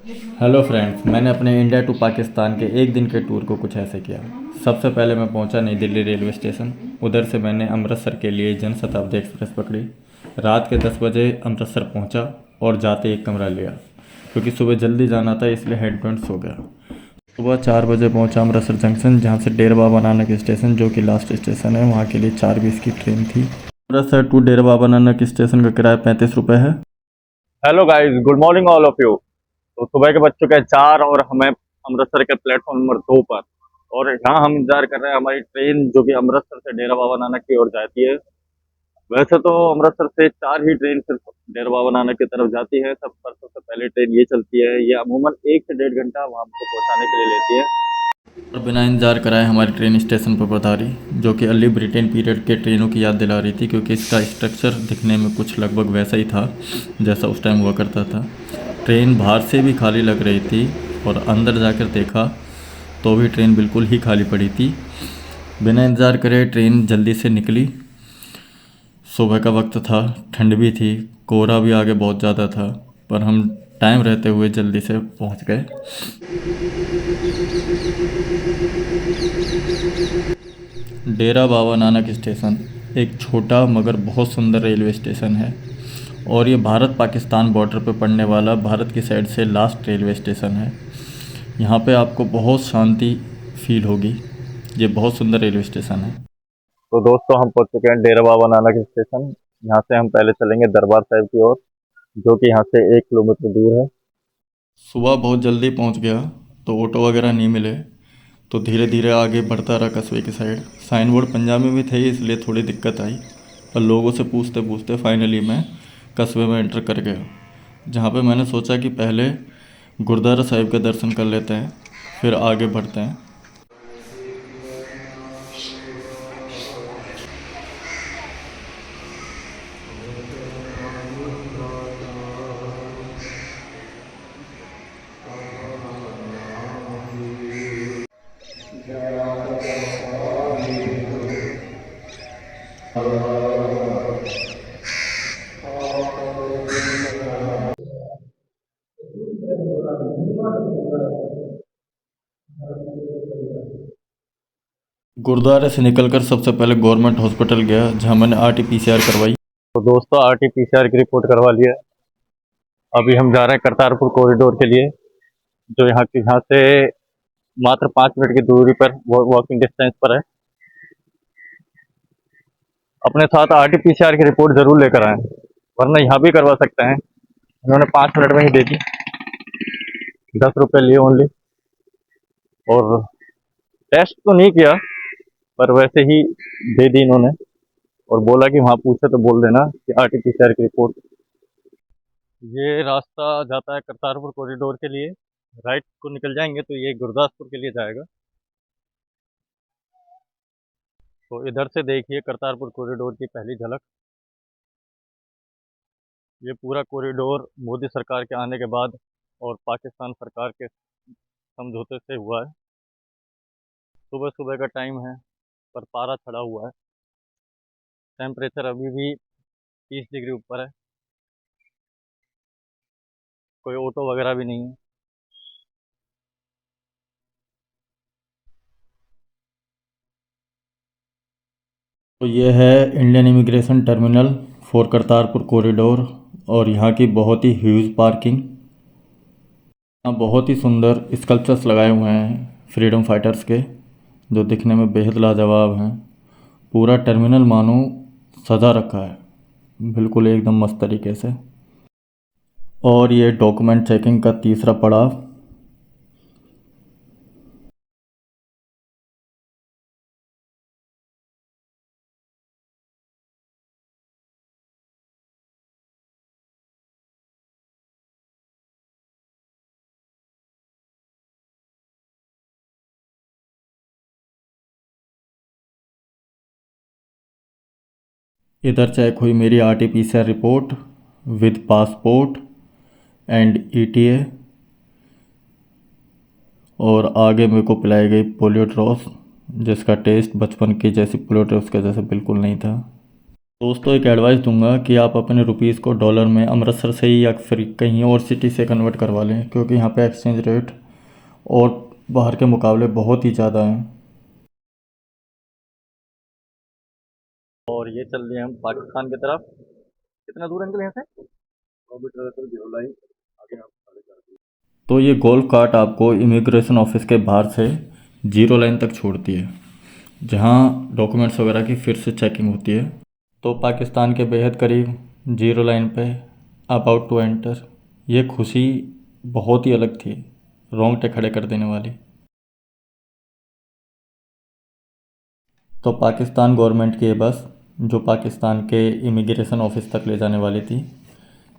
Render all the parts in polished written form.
Hello friends, मैंने अपने India to Pakistan के एक दिन के टूर को कुछ ऐसे किया। सबसे पहले मैं पहुंचा नई दिल्ली रेलवे स्टेशन। उधर से मैंने अमृतसर के लिए जनशताब्दी एक्सप्रेस पकड़ी। रात के 10 बजे अमृतसर पहुंचा और जाते एक कमरा लिया, क्योंकि सुबह जल्दी जाना था, इसलिए हैंड टू हैंड सो गया। सुबह 4 बजे पहुंचा अमृतसर जंक्शन, जहां से डेरा बाबा नानक स्टेशन, जो कि लास्ट स्टेशन है, वहां के लिए 4:20 की ट्रेन थी। अमृतसर टू डेरा बाबा नानक स्टेशन का किराया 35 रुपये है। Hello guys, good morning all of you. तो सुबह के बज चुके हैं 4 और हमें अमृतसर के प्लेटफॉर्म नंबर 2 पर। और यहाँ हम इंतजार कर रहे हैं हमारी ट्रेन, जो कि अमृतसर से डेरा बाबा नानक की ओर जाती है। वैसे तो अमृतसर से 4 ही ट्रेन सिर्फ डेरा बाबा नानक की तरफ जाती है। सब पर सबसे पहले ट्रेन ये चलती है। ये अमूमन 1 से 1.5 घंटा वहाँ को पहुँचाने के लिए लेती है। और बिना इंतजार कराए हमारी ट्रेन स्टेशन पर पधारी, जो कि अर्ली ब्रिटेन पीरियड के ट्रेनों की याद दिला रही थी, क्योंकि इसका स्ट्रक्चर दिखने में कुछ लगभग वैसा ही था जैसा उस टाइम हुआ करता था। ट्रेन बाहर से भी खाली लग रही थी और अंदर जाकर देखा तो भी ट्रेन बिल्कुल ही खाली पड़ी थी। बिना इंतज़ार करे ट्रेन जल्दी से निकली। सुबह का वक्त था, ठंड भी थी, कोहरा भी आगे बहुत ज़्यादा था, पर हम टाइम रहते हुए जल्दी से पहुंच गए। डेरा बाबा नानक स्टेशन एक छोटा मगर बहुत सुंदर रेलवे स्टेशन है, और ये भारत पाकिस्तान बॉर्डर पर पड़ने वाला भारत की साइड से लास्ट रेलवे स्टेशन है। यहाँ पे आपको बहुत शांति फील होगी। ये बहुत सुंदर रेलवे स्टेशन है। तो दोस्तों, हम पहुँच चुके हैं डेरा बाबा नानक स्टेशन। यहाँ से हम पहले चलेंगे दरबार साहिब की ओर, जो कि यहाँ से 1 किलोमीटर दूर है। सुबह बहुत जल्दी पहुँच गया, तो ऑटो वगैरह नहीं मिले, तो धीरे धीरे आगे बढ़ता रहा कस्बे की साइड। साइन बोर्ड पंजाबी में थे, इसलिए थोड़ी दिक्कत आई, पर लोगों से पूछते पूछते फाइनली मैं कस्बे में एंटर कर गया, जहाँ पे मैंने सोचा कि पहले गुरुद्वारा साहिब के दर्शन कर लेते हैं, फिर आगे बढ़ते हैं। गुरुद्वारे से निकलकर सबसे पहले गवर्नमेंट हॉस्पिटल गया, जहाँ मैंने RT-PCR करवाई। तो दोस्तों, RT-PCR की रिपोर्ट करवा ली है। अभी हम जा रहे हैं करतारपुर कॉरिडोर के लिए, जो यहाँ से मात्र 5 मिनट की दूरी पर वॉकिंग डिस्टेंस पर है। अपने साथ RT-PCR की रिपोर्ट जरूर लेकर आए, वरना यहाँ भी करवा सकते हैं। उन्होंने 5 मिनट में ही दे दी, 10 रुपये लिए ओनली। और टेस्ट तो नहीं किया, पर वैसे ही दे दी इन्होंने, और बोला कि वहाँ पूछे तो बोल देना कि RT-PCR की रिपोर्ट। ये रास्ता जाता है करतारपुर कॉरिडोर के लिए। राइट को निकल जाएंगे तो ये गुरदासपुर के लिए जाएगा। तो इधर से देखिए करतारपुर कॉरिडोर की पहली झलक। ये पूरा कॉरिडोर मोदी सरकार के आने के बाद और पाकिस्तान सरकार के समझौते से हुआ है। सुबह सुबह का टाइम है, पर पारा चढ़ा हुआ है। टेम्परेचर अभी भी 30 डिग्री ऊपर है। कोई ऑटो वगैरह भी नहीं है। तो ये है Indian immigration terminal for Kartarpur corridor, और यहाँ की बहुत ही ह्यूज पार्किंग। यहाँ बहुत ही सुंदर स्कल्पचर्स लगाए हुए हैं फ्रीडम फाइटर्स के, जो दिखने में बेहद लाजवाब हैं। पूरा टर्मिनल मानो सजा रखा है, बिल्कुल एकदम मस्त तरीके से। और ये डॉक्यूमेंट चेकिंग का तीसरा पड़ाव। इधर चेक हुई मेरी RT-PCR report with passport and ETA, और आगे मेरे को पिलाई गई पोलियो ड्रॉप्स, जिसका टेस्ट बचपन की जैसी पोलियो ड्रॉप्स के जैसे बिल्कुल नहीं था। दोस्तों एक एडवाइस दूंगा कि आप अपने रुपीस को डॉलर में अमृतसर से ही या फिर कहीं और सिटी से कन्वर्ट करवा लें, क्योंकि यहाँ पे एक्सचेंज रेट और बाहर के मुकाबले बहुत ही ज़्यादा हैं। और ये चल रहे हैं हम पाकिस्तान की तरफ। कितना दूर अंकल यहाँ से? 100 मीटर तो जीरो लाइन आगे आप 4.5 तो ये गोल्फ कार्ट आपको इमिग्रेशन ऑफिस के बाहर से जीरो लाइन तक छोड़ती है, जहाँ डॉक्यूमेंट्स वगैरह की फिर से चेकिंग होती है। तो पाकिस्तान के बेहद करीब जीरो लाइन पे अबाउट टू एंटर, ये खुशी बहुत ही अलग थी, रोंगटे खड़े कर देने वाली। तो पाकिस्तान गवर्नमेंट की ये बस जो पाकिस्तान के इमिग्रेशन ऑफिस तक ले जाने वाली थी,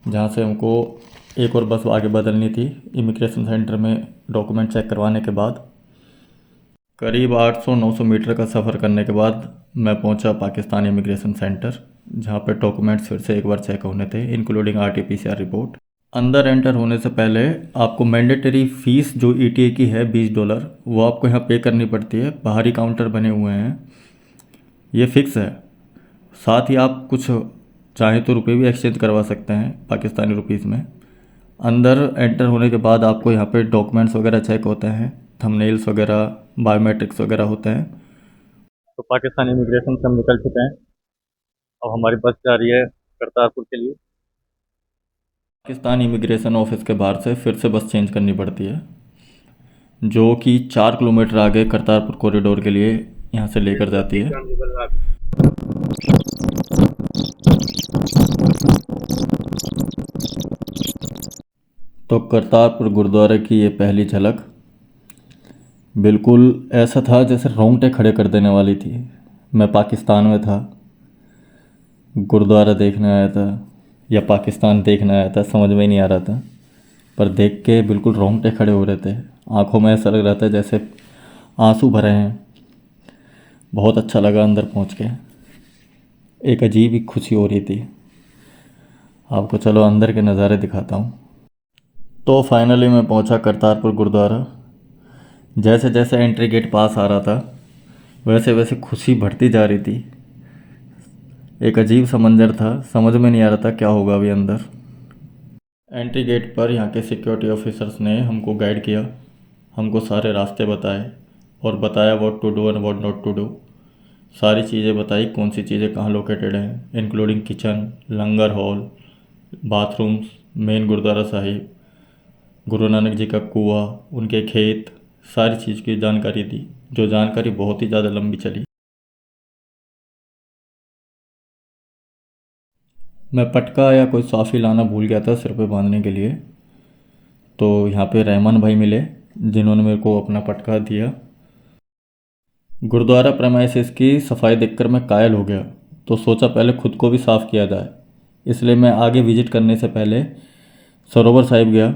जहाँ से हमको एक और बस आगे बदलनी थी इमिग्रेशन सेंटर में डॉक्यूमेंट चेक करवाने के बाद। करीब 800-900 मीटर का सफ़र करने के बाद मैं पहुंचा पाकिस्तान इमिग्रेशन सेंटर, जहां पे डॉक्यूमेंट्स फिर से एक बार चेक होने थे, इंक्लूडिंग RT-PCR रिपोर्ट। अंदर एंटर होने से पहले आपको मैंडेटरी फ़ीस जो ETA की है $20, वो आपको यहाँ पे करनी पड़ती है। बाहरी काउंटर बने हुए हैं, ये फ़िक्स है। साथ ही आप कुछ चाहें तो रुपये भी एक्सचेंज करवा सकते हैं पाकिस्तानी रुपीज़ में। अंदर एंटर होने के बाद आपको यहाँ पे डॉक्यूमेंट्स वगैरह चेक होते हैं, थंबनेल्स वगैरह, बायोमेट्रिक्स वगैरह होते हैं। तो पाकिस्तान इमिग्रेशन से हम निकल चुके हैं। अब हमारी बस जा रही है करतारपुर के लिए। पाकिस्तान इमिग्रेशन ऑफिस के बाहर से फिर से बस चेंज करनी पड़ती है, जो कि 4 किलोमीटर आगे करतारपुर कॉरिडोर के लिए यहाँ से लेकर जाती है। तो करतारपुर गुरुद्वारे की ये पहली झलक बिल्कुल ऐसा था जैसे रोंगटे खड़े कर देने वाली थी। मैं पाकिस्तान में था, गुरुद्वारा देखने आया था या पाकिस्तान देखने आया था, समझ में ही नहीं आ रहा था, पर देख के बिल्कुल रोंगटे खड़े हो रहे थे। आंखों में ऐसा लग रहा था जैसे आंसू भरे हैं। बहुत अच्छा लगा अंदर पहुंच के, एक अजीब ही खुशी हो रही थी। आपको चलो अंदर के नज़ारे दिखाता हूँ। तो फाइनली मैं पहुंचा करतारपुर गुरुद्वारा। जैसे जैसे एंट्री गेट पास आ रहा था, वैसे वैसे खुशी बढ़ती जा रही थी। एक अजीब सा मंजर था, समझ में नहीं आ रहा था क्या होगा अभी अंदर। एंट्री गेट पर यहाँ के सिक्योरिटी ऑफिसर्स ने हमको गाइड किया, हमको सारे रास्ते बताए और बताया what to do and what not to do. सारी चीज़ें बताई, कौन सी चीज़ें कहाँ लोकेटेड हैं, including kitchen, langar hall, bathrooms, main gurdwara Sahib, Guru Nanak जी का कुआं, उनके खेत, सारी चीज़ की जानकारी दी, जो जानकारी बहुत ही ज़्यादा लंबी चली। मैं पटका या कोई साफ़ी लाना भूल गया था सिर पे बांधने के लिए, तो यहाँ पे रहमान भाई मिले जिन्होंने मेरे को अपना पटका दिया। गुरुद्वारा प्रेमाइसिस की सफाई देखकर मैं कायल हो गया, तो सोचा पहले खुद को भी साफ़ किया जाए। इसलिए मैं आगे विजिट करने से पहले सरोवर साहिब गया।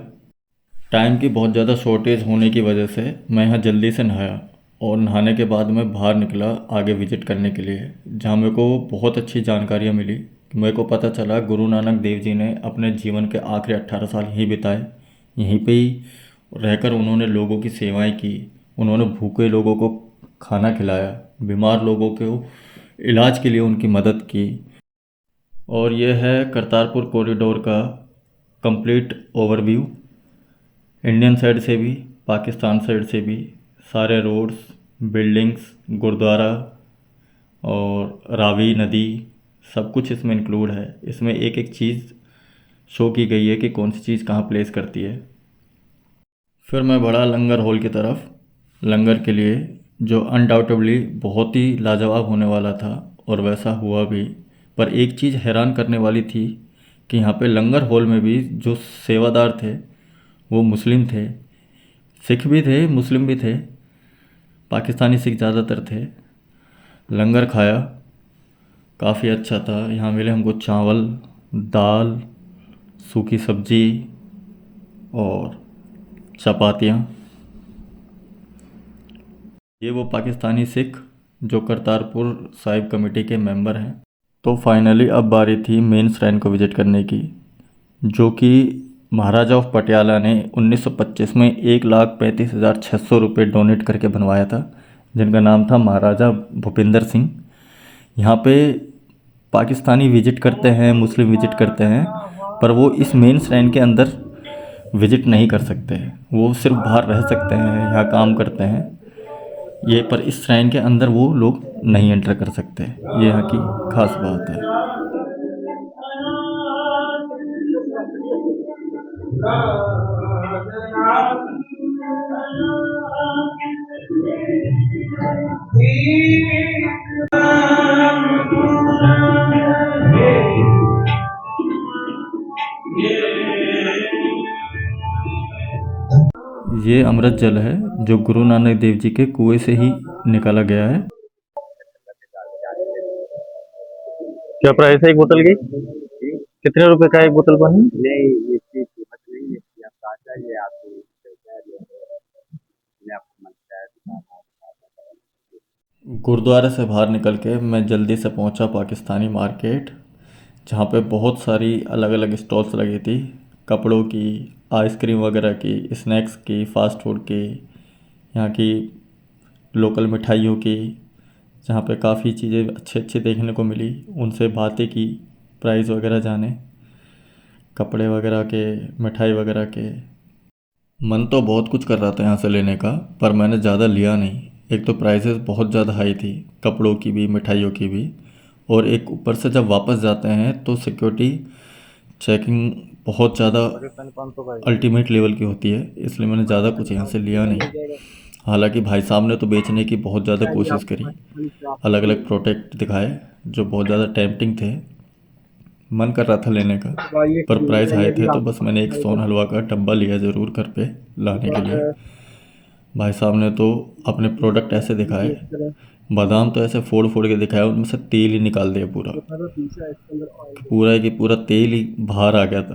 टाइम की बहुत ज़्यादा शॉर्टेज होने की वजह से मैं यहाँ जल्दी से नहाया और नहाने के बाद मैं बाहर निकला आगे विजिट करने के लिए, जहाँ मेरे को बहुत अच्छी जानकारियाँ मिली। मेरे को पता चला गुरु नानक देव जी ने अपने जीवन के आखिरी 18 साल यहीं बिताए, यहीं पे ही रहकर उन्होंने लोगों की सेवाएं की। उन्होंने भूखे लोगों को खाना खिलाया, बीमार लोगों को इलाज के लिए उनकी मदद की। और यह है करतारपुर कॉरिडोर का कंप्लीट ओवरव्यू, इंडियन साइड से भी पाकिस्तान साइड से भी। सारे रोड्स, बिल्डिंग्स, गुरुद्वारा और रावी नदी, सब कुछ इसमें इंक्लूड है। इसमें एक एक चीज़ शो की गई है कि कौन सी चीज़ कहाँ प्लेस करती है। फिर मैं बढ़ा लंगर हॉल की तरफ, लंगर के लिए, जो अनडाउटेबली बहुत ही लाजवाब होने वाला था और वैसा हुआ भी। पर एक चीज़ हैरान करने वाली थी कि यहाँ पे लंगर हॉल में भी जो सेवादार थे वो मुस्लिम थे, सिख भी थे, मुस्लिम भी थे, पाकिस्तानी सिख ज़्यादातर थे। लंगर खाया, काफ़ी अच्छा था। यहाँ मिले हमको चावल, दाल, सूखी सब्जी और चपातियाँ। ये वो पाकिस्तानी सिख जो करतारपुर साहिब कमेटी के मेंबर हैं। तो फाइनली अब बारी थी मेन श्राइन को विज़िट करने की, जो कि महाराजा ऑफ पटियाला ने 1925 में 1,35,600 रुपये डोनेट करके बनवाया था, जिनका नाम था महाराजा भूपिंदर सिंह। यहाँ पे पाकिस्तानी विजिट करते हैं, मुस्लिम विजिट करते हैं, पर वो इस मेन श्राइन के अंदर विजिट नहीं कर सकते। वो सिर्फ बाहर रह सकते हैं, यहाँ काम करते हैं ये, पर इस श्राइन के अंदर वो लोग नहीं एंटर कर सकते। ये यहाँ की खास बात है। ये अमृत जल है जो गुरु नानक देव जी के कुएं से ही निकाला गया है। क्या प्राइस है एक बोतल की? कितने रुपए का एक बोतल पानी? नहीं, इसकी कीमत नहीं है, इसकी आप ताज़ा ये आपको मिलता है, मैं आपको मिलता है गुरुद्वारे से बाहर निकल के मैं जल्दी से पहुंचा पाकिस्तानी मार्केट, जहाँ पे बहुत सारी अलग अलग स्टॉल्स लगी थी, कपड़ों की, आइसक्रीम वगैरह की, स्नैक्स की, फास्ट फूड की, यहाँ की लोकल मिठाइयों की, जहाँ पे काफ़ी चीज़ें अच्छी अच्छी देखने को मिली। उनसे बातें की, प्राइस वगैरह जाने, कपड़े वगैरह के, मिठाई वगैरह के। मन तो बहुत कुछ कर रहा था यहाँ से लेने का, पर मैंने ज़्यादा लिया नहीं। एक तो प्राइसेस बहुत ज़्यादा हाई थी, कपड़ों की भी, मिठाइयों की भी, और एक ऊपर से जब वापस जाते हैं तो सिक्योरिटी चेकिंग बहुत ज़्यादा 500 का है। अल्टीमेट लेवल की होती है, इसलिए मैंने ज़्यादा कुछ यहाँ से लिया नहीं। हालांकि भाई साहब ने तो बेचने की बहुत ज़्यादा कोशिश करी, अलग अलग प्रोडक्ट दिखाए जो बहुत ज़्यादा टेम्पटिंग थे। मन कर रहा था लेने का, पर प्राइस हाई थे, तो बस मैंने एक सोन हलवा का डब्बा लिया ज़रूर घर पे लाने के लिए। भाई साहब ने तो अपने प्रोडक्ट ऐसे दिखाए, बादाम तो ऐसे फोड़ फोड़ के दिखाया, उनमें से तेल ही निकाल दिया पूरा, पूरा कि पूरा तेल ही बाहर आ गया था।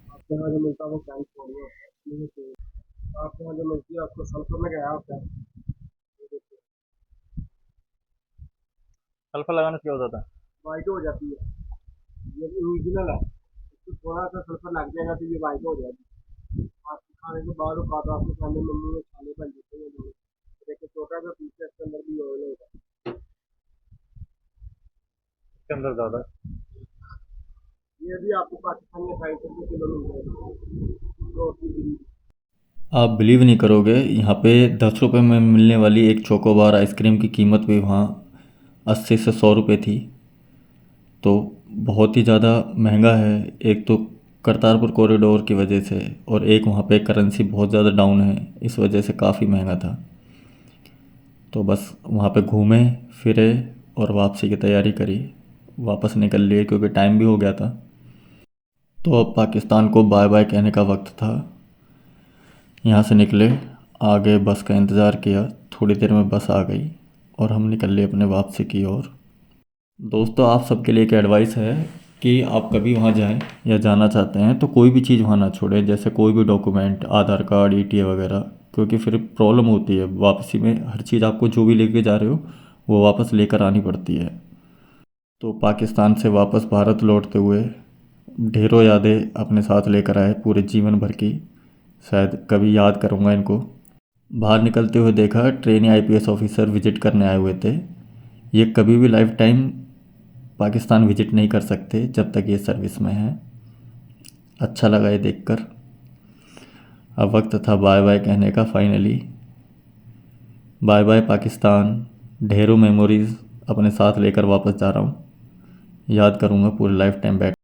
आपके यहाँ जो मिलता है वो क्या है? आपके यहाँ जो मिलती है आपको सल्फर में क्या होता है? सल्फर लगाने से क्या होता था? वाइट हो जाती है, ये ओरिजिनल है। इसको थोड़ा सा सल्फर लग जाएगा तो ये वाइट हो जाएगी। आप खाने के बाद वो खाता आपके सामने मम्मी में छाले बन जाते हैं दोनों। देखिए छोटा सा पीस है, इसके अंदर भी ऑयल होगा। इसके अंदर ज़्यादा ये भी आपको पाकिस्तान में 250 किलो मिल जाएगा। तो आप बिलीव नहीं करोगे, यहाँ पे 10 रुपये में मिलने वाली एक चोकोबार आइसक्रीम की कीमत भी वहाँ 80 से 100 रुपये थी। तो बहुत ही ज़्यादा महंगा है। एक तो करतारपुर कॉरिडोर की वजह से, और एक वहाँ पे करेंसी बहुत ज़्यादा डाउन है, इस वजह से काफ़ी महंगा था। तो बस वहाँ पे घूमे फिरे और वापसी की तैयारी करी, वापस निकल लिए क्योंकि टाइम भी हो गया था। तो अब पाकिस्तान को बाय बाय कहने का वक्त था। यहाँ से निकले, आगे बस का इंतज़ार किया, थोड़ी देर में बस आ गई और हम निकल लिए अपने वापसी की ओर। दोस्तों, आप सबके लिए एक एडवाइस है कि आप कभी वहाँ जाएं या जाना चाहते हैं तो कोई भी चीज़ वहाँ ना छोड़ें, जैसे कोई भी डॉक्यूमेंट, आधार कार्ड, ईटीए वगैरह, क्योंकि फिर प्रॉब्लम होती है वापसी में। हर चीज़ आपको जो भी लेके जा रहे हो वो वापस लेकर आनी पड़ती है। तो पाकिस्तान से वापस भारत लौटते हुए ढेरों यादें अपने साथ लेकर आए, पूरे जीवन भर की, शायद कभी याद करूँगा इनको। बाहर निकलते हुए देखा ट्रेनी आईपीएस ऑफिसर विजिट करने आए हुए थे। ये कभी भी लाइफ टाइम पाकिस्तान विजिट नहीं कर सकते जब तक ये सर्विस में हैं। अच्छा लगा ये देखकर। अब वक्त था बाय बाय कहने का फाइनली। बाय बाय पाकिस्तान, ढेरों मेमोरीज़ अपने साथ लेकर वापस जा रहा हूँ, याद करूँगा पूरे लाइफ टाइम बैठ